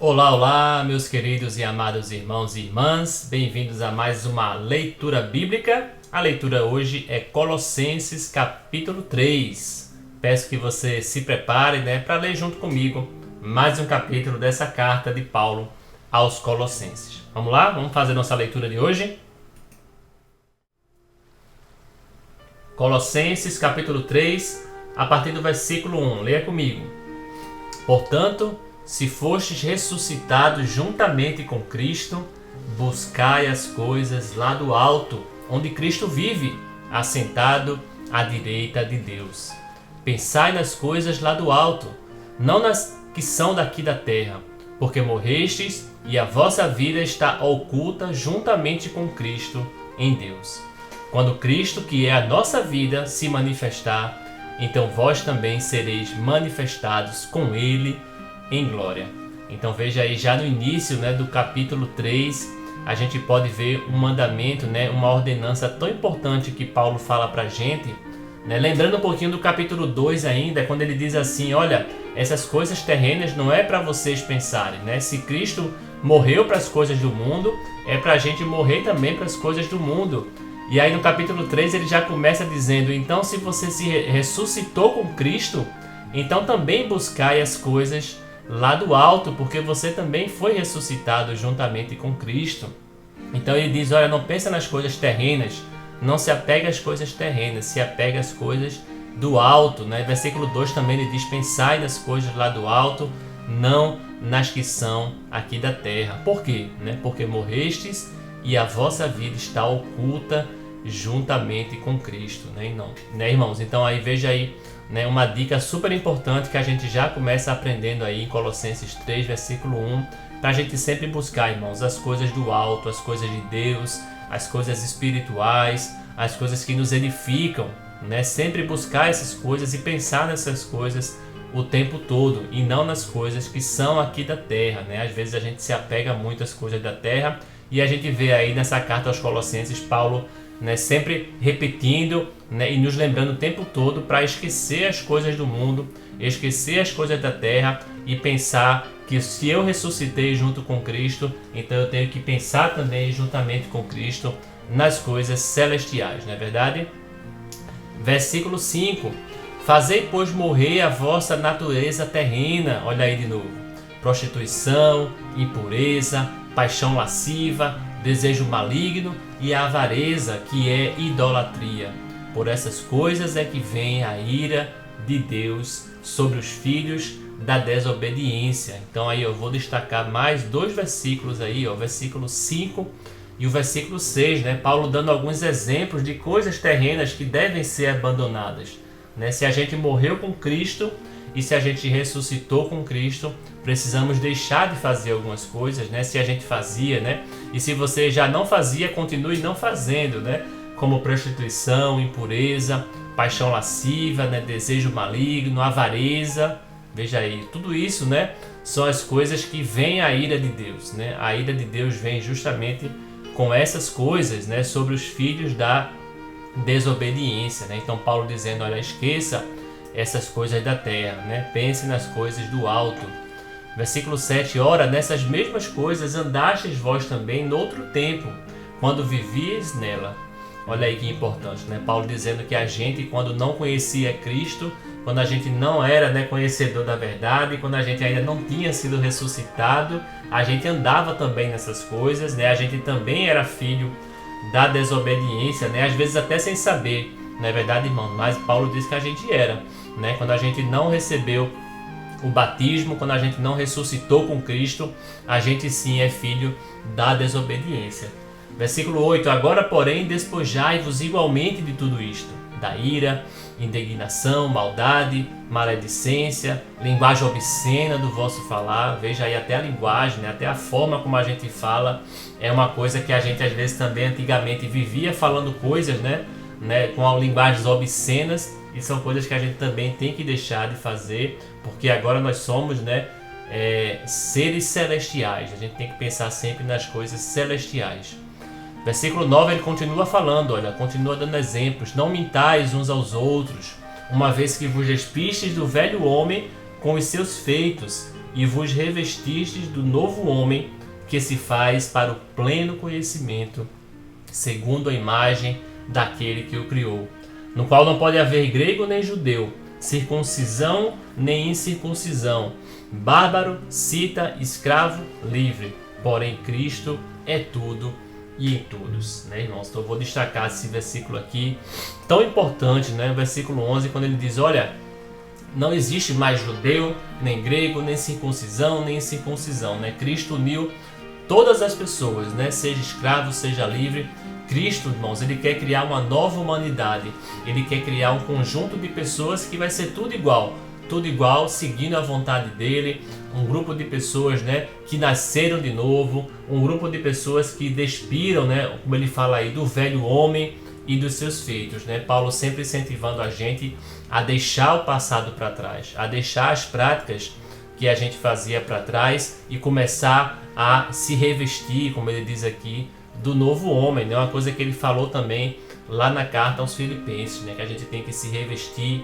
Olá, olá, meus queridos e amados irmãos e irmãs, bem-vindos a mais uma leitura bíblica. A leitura hoje é Colossenses capítulo 3. Peço que você se prepare, para ler junto comigo mais um capítulo dessa carta de Paulo aos Colossenses. Vamos lá? Vamos fazer nossa leitura de hoje? Colossenses capítulo 3, a partir do versículo 1. Leia comigo. Portanto, se fostes ressuscitados juntamente com Cristo, buscai as coisas lá do alto, onde Cristo vive, assentado à direita de Deus. Pensai nas coisas lá do alto, não nas que são daqui da terra, porque morrestes e a vossa vida está oculta juntamente com Cristo em Deus. Quando Cristo, que é a nossa vida, se manifestar, então vós também sereis manifestados com Ele em glória. Então veja aí, já no início do capítulo 3, a gente pode ver um mandamento, uma ordenança tão importante que Paulo fala pra gente, lembrando um pouquinho do capítulo 2 ainda, quando ele diz assim, olha, essas coisas terrenas não é para vocês pensarem, se Cristo morreu para as coisas do mundo, é pra gente morrer também para as coisas do mundo. E aí no capítulo 3 ele já começa dizendo, então se você se ressuscitou com Cristo, então também buscai as coisas lá do alto, porque você também foi ressuscitado juntamente com Cristo. Então ele diz, olha, não pensa nas coisas terrenas, não se apega às coisas terrenas, se apega às coisas do alto. Versículo 2 também ele diz, pensai nas coisas lá do alto, não nas que são aqui da terra. Por quê? Porque morrestes e a vossa vida está oculta juntamente com Cristo, irmãos? Então aí veja aí, uma dica super importante que a gente já começa aprendendo aí em Colossenses 3, versículo 1, para a gente sempre buscar, irmãos, as coisas do alto, as coisas de Deus, as coisas espirituais, as coisas que nos edificam, sempre buscar essas coisas e pensar nessas coisas o tempo todo e não nas coisas que são aqui da terra, Às vezes a gente se apega muito às coisas da terra e a gente vê aí nessa carta aos Colossenses Paulo sempre repetindo e nos lembrando o tempo todo para esquecer as coisas do mundo, esquecer as coisas da terra e pensar que se eu ressuscitei junto com Cristo, então eu tenho que pensar também juntamente com Cristo nas coisas celestiais, não é verdade? Versículo 5. Fazei, pois, morrer a vossa natureza terrena, olha aí de novo, prostituição, impureza, paixão lasciva, desejo maligno e a avareza, que é idolatria. Por essas coisas é que vem a ira de Deus sobre os filhos da desobediência. Então aí eu vou destacar mais dois versículos aí, o versículo 5 e o versículo 6, Paulo dando alguns exemplos de coisas terrenas que devem ser abandonadas. Se a gente morreu com Cristo e se a gente ressuscitou com Cristo, precisamos deixar de fazer algumas coisas, se a gente fazia, e se você já não fazia, continue não fazendo, como prostituição, impureza, paixão lasciva, desejo maligno, avareza. Veja aí, tudo isso, são as coisas que vem a ira de Deus, A ira de Deus vem justamente com essas coisas, sobre os filhos da desobediência, Então Paulo dizendo, olha, esqueça essas coisas da terra, pense nas coisas do alto. Versículo 7, ora, nessas mesmas coisas andastes vós também noutro tempo, quando vivias nela. Olha aí que importante, Paulo dizendo que a gente, quando não conhecia Cristo, quando a gente não era conhecedor da verdade, quando a gente ainda não tinha sido ressuscitado, a gente andava também nessas coisas, a gente também era filho da desobediência, às vezes até sem saber, não é verdade, irmão? Mas Paulo diz que a gente era, quando a gente não recebeu o batismo, quando a gente não ressuscitou com Cristo, a gente sim é filho da desobediência. Versículo 8, agora porém despojai-vos igualmente de tudo isto, da ira, indignação, maldade, maledicência, linguagem obscena do vosso falar. Veja aí, até a linguagem, até a forma como a gente fala, é uma coisa que a gente às vezes também antigamente vivia falando coisas, com linguagens obscenas, e são coisas que a gente também tem que deixar de fazer, porque agora nós somos seres celestiais, a gente tem que pensar sempre nas coisas celestiais. Versículo 9 ele continua falando, continua dando exemplos, não mintais uns aos outros, uma vez que vos despistes do velho homem com os seus feitos e vos revestistes do novo homem, que se faz para o pleno conhecimento, segundo a imagem daquele que o criou, no qual não pode haver grego nem judeu, circuncisão nem incircuncisão, bárbaro, cita, escravo, livre, porém Cristo é tudo e em todos, né, irmãos? Então eu vou destacar esse versículo aqui, tão importante, né, o versículo 11, quando ele diz, olha, não existe mais judeu, nem grego, nem circuncisão, nem incircuncisão, né? Cristo uniu todas as pessoas, né? Seja escravo, seja livre. Cristo, irmãos, ele quer criar uma nova humanidade. Ele quer criar um conjunto de pessoas que vai ser tudo igual, seguindo a vontade dele. Um grupo de pessoas, né, que nasceram de novo, um grupo de pessoas que despiram, né, como ele fala aí, do velho homem e dos seus feitos, né? Paulo sempre incentivando a gente a deixar o passado para trás, a deixar as práticas que a gente fazia para trás e começar a se revestir, como ele diz aqui, do novo homem, né? Uma coisa que ele falou também lá na carta aos Filipenses, né? Que a gente tem que se revestir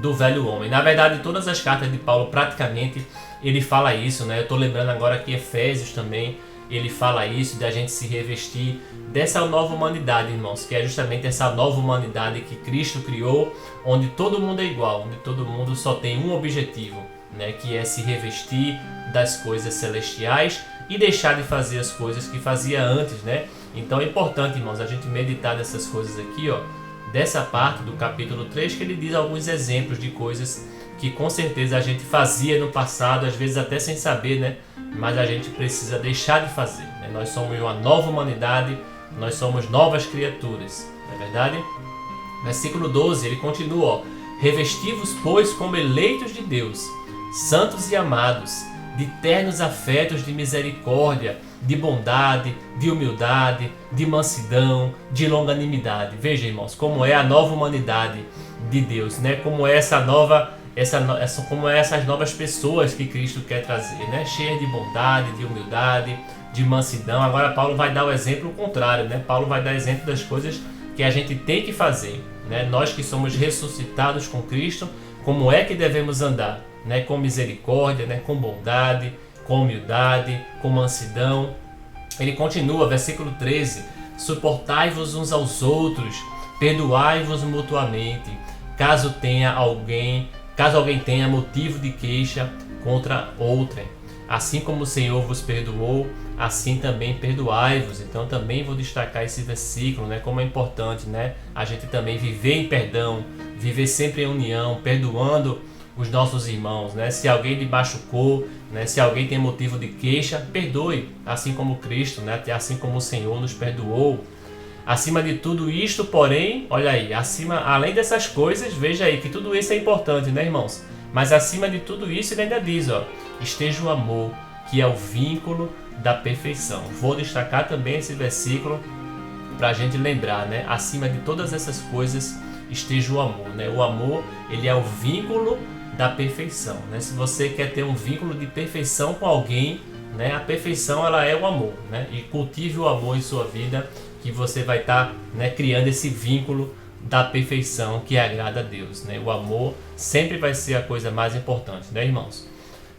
do velho homem. Na verdade, todas as cartas de Paulo, praticamente, ele fala isso, né? Eu estou lembrando agora que Efésios também, ele fala isso, de a gente se revestir dessa nova humanidade, irmãos, que é justamente essa nova humanidade que Cristo criou, onde todo mundo é igual, onde todo mundo só tem um objetivo, né? Que é se revestir das coisas celestiais e deixar de fazer as coisas que fazia antes, né? Então é importante, irmãos, a gente meditar nessas coisas aqui, ó, dessa parte do capítulo 3, que ele diz alguns exemplos de coisas que com certeza a gente fazia no passado, às vezes até sem saber, né? Mas a gente precisa deixar de fazer, né? Nós somos uma nova humanidade, nós somos novas criaturas, não é verdade? Versículo 12, ele continua, ó, revesti-vos, pois, como eleitos de Deus, santos e amados, de ternos afetos de misericórdia, de bondade, de humildade, de mansidão, de longanimidade. Veja, irmãos, como é a nova humanidade de Deus, né? Como é como é essas novas pessoas que Cristo quer trazer, né? Cheias de bondade, de humildade, de mansidão. Agora Paulo vai dar o exemplo contrário, né? Paulo vai dar exemplo das coisas que a gente tem que fazer, né? Nós que somos ressuscitados com Cristo, como é que devemos andar, né? Com misericórdia, né? Com bondade, com humildade, com mansidão. Ele continua, versículo 13, suportai-vos uns aos outros, perdoai-vos mutuamente, caso alguém tenha motivo de queixa contra outrem. Assim como o Senhor vos perdoou, assim também perdoai-vos. Então também vou destacar esse versículo, né? Como é importante, né? A gente também viver em perdão, viver sempre em união, perdoando os nossos irmãos, né? Se alguém lhe machucou, né? Se alguém tem motivo de queixa, perdoe, assim como Cristo, né? Assim como o Senhor nos perdoou. Acima de tudo isto, porém, olha aí, além dessas coisas, veja aí que tudo isso é importante, né, irmãos? Mas acima de tudo isso ele ainda diz, ó, esteja o amor, que é o vínculo da perfeição. Vou destacar também esse versículo para a gente lembrar, né? Acima de todas essas coisas, esteja o amor, né? O amor, ele é o vínculo da perfeição, né? Se você quer ter um vínculo de perfeição com alguém, né? A perfeição, ela é o amor, né? E cultive o amor em sua vida, que você vai estar, né, criando esse vínculo da perfeição que agrada a Deus, né? O amor sempre vai ser a coisa mais importante, né, irmãos?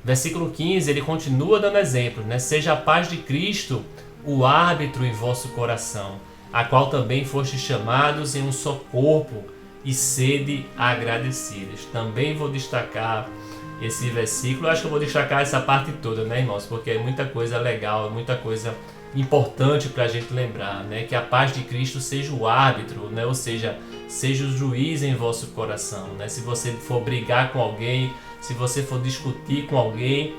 Versículo 15, ele continua dando exemplos, né? Seja a paz de Cristo o árbitro em vosso coração, a qual também fostes chamados em um só corpo, e sede agradecidos. Também vou destacar esse versículo. Eu acho que eu vou destacar essa parte toda, né, irmãos? Porque é muita coisa legal, é muita coisa importante para a gente lembrar, né? Que a paz de Cristo seja o árbitro, né? Ou seja o juiz em vosso coração, né? Se você for brigar com alguém, se você for discutir com alguém,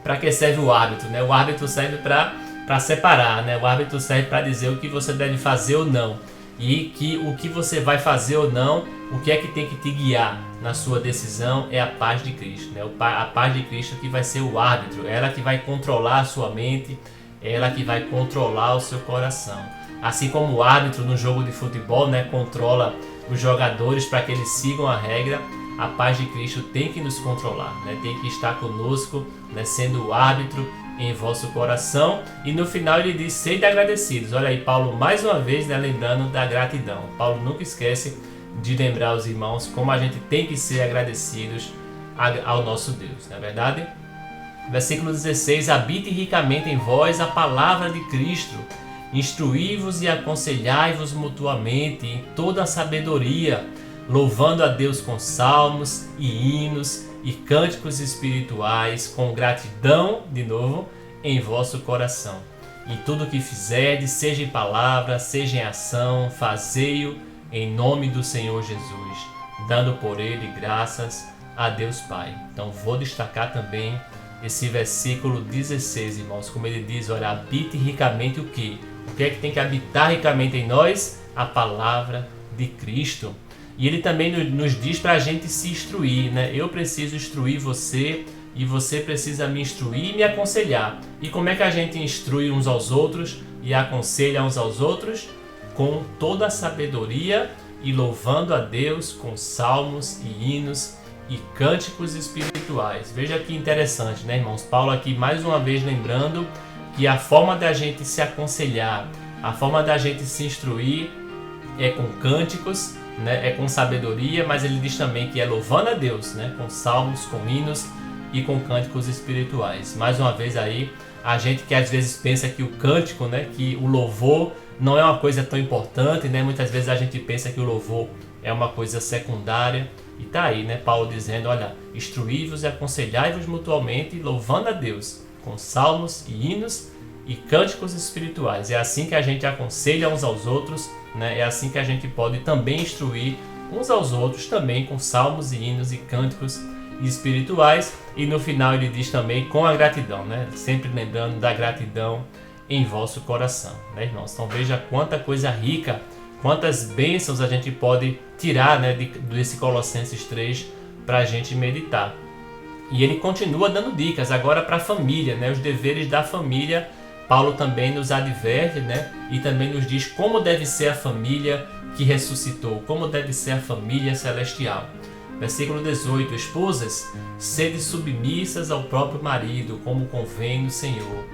para que serve o árbitro, né? O árbitro serve para separar, né? O árbitro serve para dizer o que você deve fazer ou não, e que o que você vai fazer ou não, o que é que tem que te guiar na sua decisão é a paz de Cristo, né? A paz de Cristo que vai ser o árbitro, ela que vai controlar a sua mente, ela que vai controlar o seu coração. Assim como o árbitro no jogo de futebol, né, controla os jogadores para que eles sigam a regra, a paz de Cristo tem que nos controlar, né? Tem que estar conosco, né, sendo o árbitro em vosso coração. E no final ele diz, sede agradecidos. Olha aí Paulo mais uma vez, né, lembrando da gratidão. Paulo nunca esquece de lembrar os irmãos como a gente tem que ser agradecidos ao nosso Deus, não é verdade? Versículo 16: habite ricamente em vós a palavra de Cristo, instruí-vos e aconselhai-vos mutuamente em toda a sabedoria, louvando a Deus com salmos e hinos e cânticos espirituais, com gratidão, de novo, em vosso coração. E tudo o que fizerdes, seja em palavra, seja em ação, fazei-o em nome do Senhor Jesus, dando por ele graças a Deus Pai. Então vou destacar também esse versículo 16, irmãos, como ele diz, olha, habite ricamente o quê? O que é que tem que habitar ricamente em nós? A palavra de Cristo. E ele também nos diz para a gente se instruir, né? Eu preciso instruir você e você precisa me instruir e me aconselhar. E como é que a gente instrui uns aos outros e aconselha uns aos outros? Com toda a sabedoria e louvando a Deus com salmos e hinos e cânticos espirituais. Veja que interessante, né, irmãos? Paulo aqui mais uma vez lembrando que a forma da gente se aconselhar, a forma da gente se instruir é com cânticos, né, é com sabedoria, mas ele diz também que é louvando a Deus, né, com salmos, com hinos e com cânticos espirituais. Mais uma vez aí, a gente que às vezes pensa que o cântico, né, que o louvor não é uma coisa tão importante, né? Muitas vezes a gente pensa que o louvor é uma coisa secundária. E tá aí, né, Paulo dizendo, olha, instruí-vos e aconselhai-vos mutualmente, louvando a Deus, com salmos e hinos e cânticos espirituais. É assim que a gente aconselha uns aos outros, né? É assim que a gente pode também instruir uns aos outros, também com salmos e hinos e cânticos espirituais. E no final ele diz também com a gratidão, né? Sempre lembrando da gratidão em vosso coração, né, irmãos? Então veja quanta coisa rica, quantas bênçãos a gente pode tirar, né, desse Colossenses 3 para a gente meditar. E ele continua dando dicas agora para a família, né, os deveres da família. Paulo também nos adverte, né, e também nos diz como deve ser a família que ressuscitou, como deve ser a família celestial. Versículo 18: esposas, sede submissas ao próprio marido, como convém no Senhor.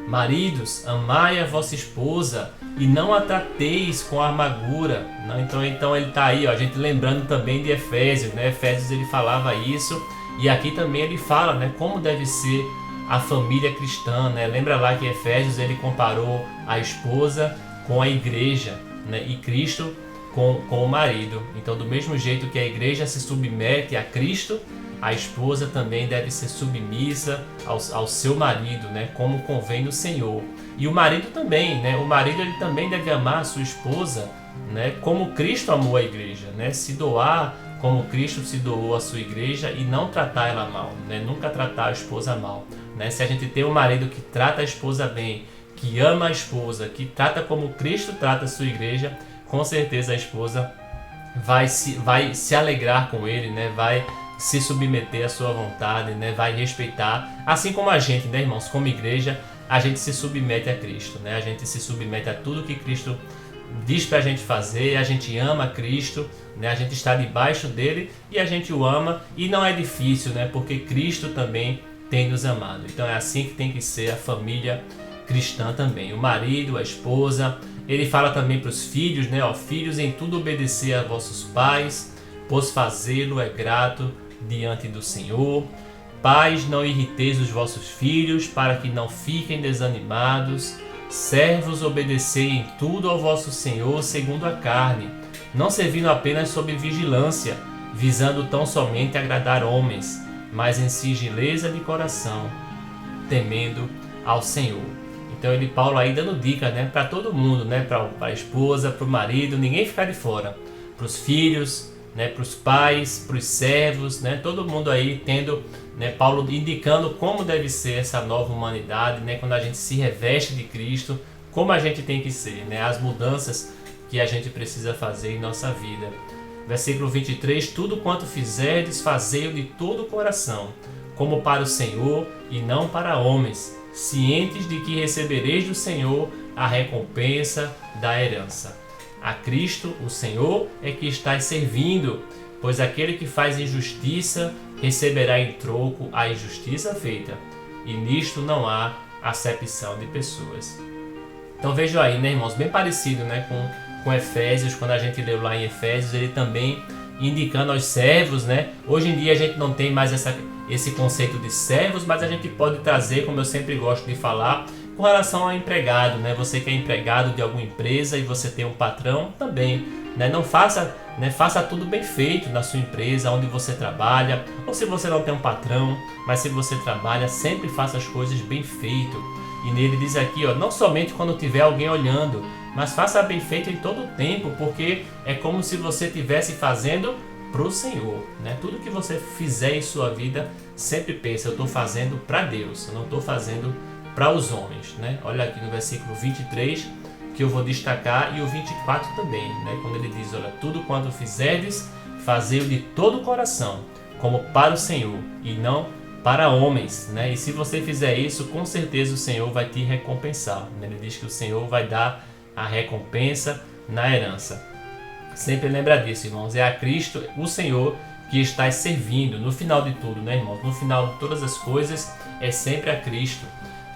Maridos, amai a vossa esposa e não a trateis com amargura. Então ele está aí, ó, a gente lembrando também de Efésios, né? Efésios ele falava isso, e aqui também ele fala, né, como deve ser a família cristã, né? Lembra lá que Efésios ele comparou a esposa com a igreja, né? E Cristo com o marido. Então, do mesmo jeito que a igreja se submete a Cristo, a esposa também deve ser submissa ao seu marido, né? Como convém no Senhor. E o marido também, né? O marido ele também deve amar a sua esposa, né? Como Cristo amou a igreja, né? Se doar como Cristo se doou à sua igreja e não tratar ela mal, né? Nunca tratar a esposa mal, né? Se a gente tem um marido que trata a esposa bem, que ama a esposa, que trata como Cristo trata a sua igreja, com certeza a esposa vai se alegrar com ele, né? Vai se submeter à sua vontade, né? Vai respeitar, assim como a gente, né, irmãos, como igreja, a gente se submete a Cristo, né? A gente se submete a tudo que Cristo diz pra gente fazer, a gente ama Cristo, né? A gente está debaixo dele e a gente o ama, e não é difícil, né? Porque Cristo também tem nos amado. Então é assim que tem que ser a família cristã também. O marido, a esposa, ele fala também para os filhos, né? Ó, filhos, em tudo obedecer a vossos pais, pois fazê-lo é grato diante do Senhor. Pais, não irriteis os vossos filhos, para que não fiquem desanimados. Servos, obedecei em tudo ao vosso Senhor segundo a carne, não servindo apenas sob vigilância, visando tão somente agradar homens, mas em singeleza de coração, temendo ao Senhor. Então Paulo aí dando dica, né, para todo mundo, né, para a esposa, para o marido, ninguém ficar de fora, para os filhos, né, para os pais, para os servos, né, todo mundo aí tendo, né, Paulo indicando como deve ser essa nova humanidade, né, quando a gente se reveste de Cristo, como a gente tem que ser, né, as mudanças que a gente precisa fazer em nossa vida. Versículo 23: tudo quanto fizerdes, fazei-o de todo o coração, como para o Senhor e não para homens, cientes de que recebereis do Senhor a recompensa da herança. A Cristo, o Senhor, é que estáis servindo, pois aquele que faz injustiça receberá em troco a injustiça feita, e nisto não há acepção de pessoas. Então vejam aí, né, irmãos, bem parecido, né, com Efésios. Quando a gente leu lá em Efésios, ele também indicando aos servos, né? Hoje em dia a gente não tem mais esse conceito de servos, mas a gente pode trazer, como eu sempre gosto de falar, com relação ao empregado, né? Você que é empregado de alguma empresa e você tem um patrão também, né? Não faça, né? Faça tudo bem feito na sua empresa, onde você trabalha, ou se você não tem um patrão, mas se você trabalha, sempre faça as coisas bem feito. E nele diz aqui, ó, não somente quando tiver alguém olhando, mas faça bem feito em todo o tempo, porque é como se você estivesse fazendo para o Senhor, né? Tudo que você fizer em sua vida, sempre pensa, eu estou fazendo para Deus, eu não estou fazendo para os homens, né? Olha aqui no versículo 23, que eu vou destacar, e o 24 também, né? Quando ele diz, olha, tudo quanto fizerdes, fazei-o de todo o coração, como para o Senhor, e não para homens, né? E se você fizer isso, com certeza o Senhor vai te recompensar, né? Ele diz que o Senhor vai dar a recompensa na herança. Sempre lembra disso, irmãos, é a Cristo, o Senhor, que está servindo no final de tudo, né, irmãos? No final de todas as coisas, é sempre a Cristo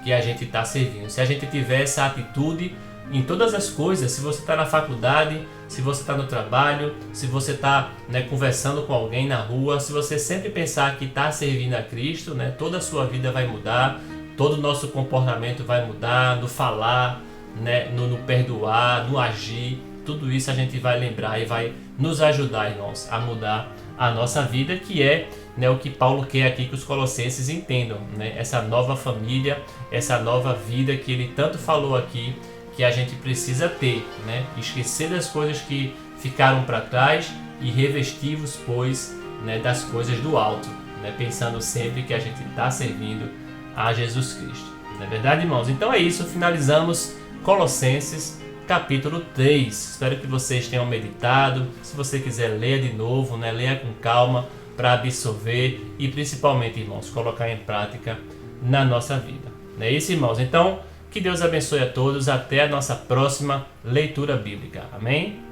que a gente está servindo. Se a gente tiver essa atitude em todas as coisas, se você está na faculdade, se você está no trabalho, se você está, né, conversando com alguém na rua, se você sempre pensar que está servindo a Cristo, né, toda a sua vida vai mudar, todo o nosso comportamento vai mudar, no falar, né, no perdoar, no agir, tudo isso a gente vai lembrar e vai nos ajudar, irmãos, a mudar a nossa vida, que é, né, o que Paulo quer aqui que os colossenses entendam, né, essa nova família, essa nova vida que ele tanto falou aqui, que a gente precisa ter, né, esquecer das coisas que ficaram para trás e revestir-vos, pois, né, das coisas do alto, né, pensando sempre que a gente está servindo a Jesus Cristo. Não é verdade, irmãos? Então é isso, finalizamos Colossenses capítulo 3. Espero que vocês tenham meditado. Se você quiser ler de novo, né, leia com calma para absorver e principalmente, irmãos, colocar em prática na nossa vida. Não é isso, irmãos? Então, que Deus abençoe a todos. Até a nossa próxima leitura bíblica. Amém?